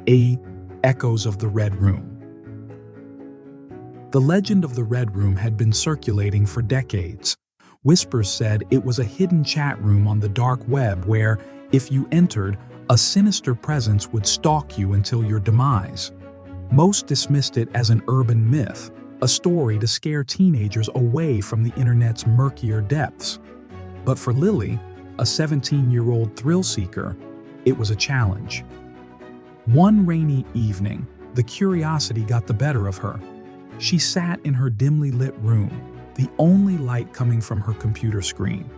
8. Echoes of the Red Room. The legend of the Red Room had been circulating for decades. Whispers said it was a hidden chat room on the dark web where, if you entered, a sinister presence would stalk you until your demise. Most dismissed it as an urban myth, a story to scare teenagers away from the internet's murkier depths. But for Lily, a 17-year-old thrill-seeker, it was a challenge. One rainy evening, the curiosity got the better of her. She sat in her dimly lit room, the only light coming from her computer screen.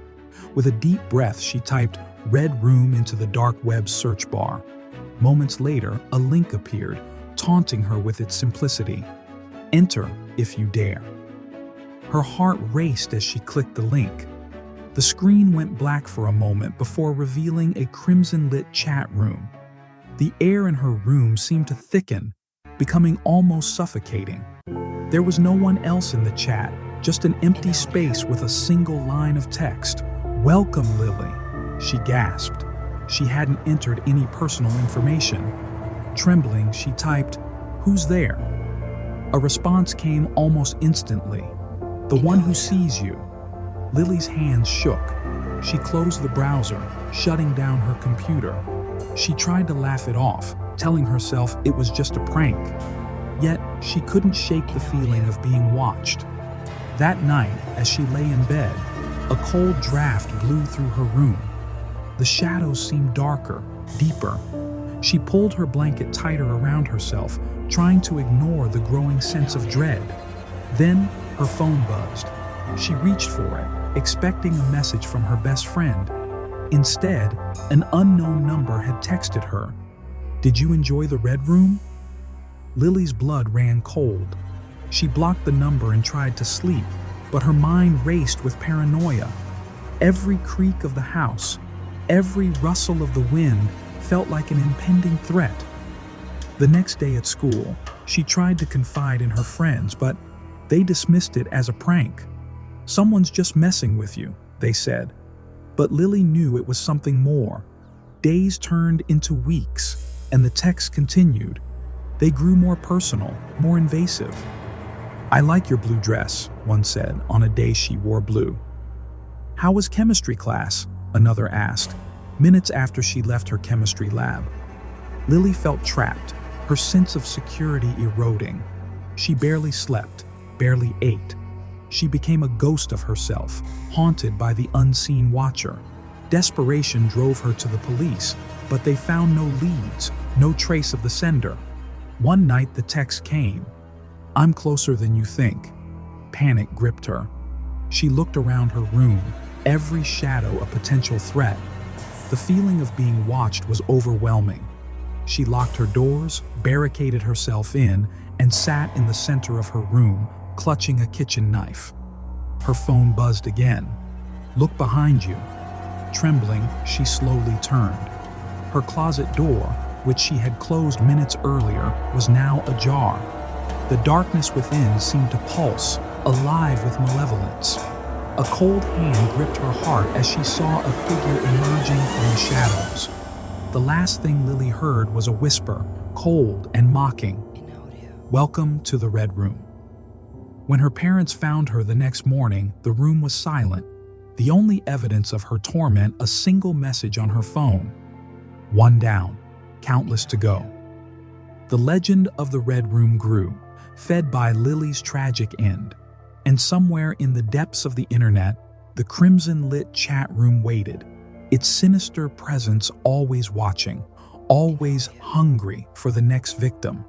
With a deep breath, she typed "Red Room" into the dark web's search bar. Moments later, a link appeared, taunting her with its simplicity. "Enter if you dare." Her heart raced as she clicked the link. The screen went black for a moment before revealing a crimson-lit chat room. The air in her room seemed to thicken, becoming almost suffocating. There was no one else in the chat, just an empty space with a single line of text. "Welcome, Lily," she gasped. She hadn't entered any personal information. Trembling, she typed, "Who's there?" A response came almost instantly. "The one who sees you." Lily's hands shook. She closed the browser, shutting down her computer. She tried to laugh it off, telling herself it was just a prank. Yet, she couldn't shake the feeling of being watched. That night, as she lay in bed, a cold draft blew through her room. The shadows seemed darker, deeper. She pulled her blanket tighter around herself, trying to ignore the growing sense of dread. Then, her phone buzzed. She reached for it, expecting a message from her best friend. Instead, an unknown number had texted her. "Did you enjoy the Red Room?" Lily's blood ran cold. She blocked the number and tried to sleep, but her mind raced with paranoia. Every creak of the house, every rustle of the wind felt like an impending threat. The next day at school, she tried to confide in her friends, but they dismissed it as a prank. "Someone's just messing with you," they said. But Lily knew it was something more. Days turned into weeks, and the texts continued. They grew more personal, more invasive. "I like your blue dress," one said on a day she wore blue. "How was chemistry class?" another asked, minutes after she left her chemistry lab. Lily felt trapped, her sense of security eroding. She barely slept, barely ate. She became a ghost of herself, haunted by the unseen watcher. Desperation drove her to the police, but they found no leads, no trace of the sender. One night the text came, "I'm closer than you think." Panic gripped her. She looked around her room, every shadow a potential threat. The feeling of being watched was overwhelming. She locked her doors, barricaded herself in, and sat in the center of her room, clutching a kitchen knife. Her phone buzzed again. "Look behind you." Trembling, she slowly turned. Her closet door, which she had closed minutes earlier, was now ajar. The darkness within seemed to pulse, alive with malevolence. A cold hand gripped her heart as she saw a figure emerging from the shadows. The last thing Lily heard was a whisper, cold and mocking. "Welcome to the Red Room." When her parents found her the next morning, the room was silent. The only evidence of her torment, a single message on her phone. One down, countless to go. The legend of the Red Room grew, fed by Lily's tragic end. And somewhere in the depths of the internet, the crimson-lit chat room waited, its sinister presence always watching, always hungry for the next victim.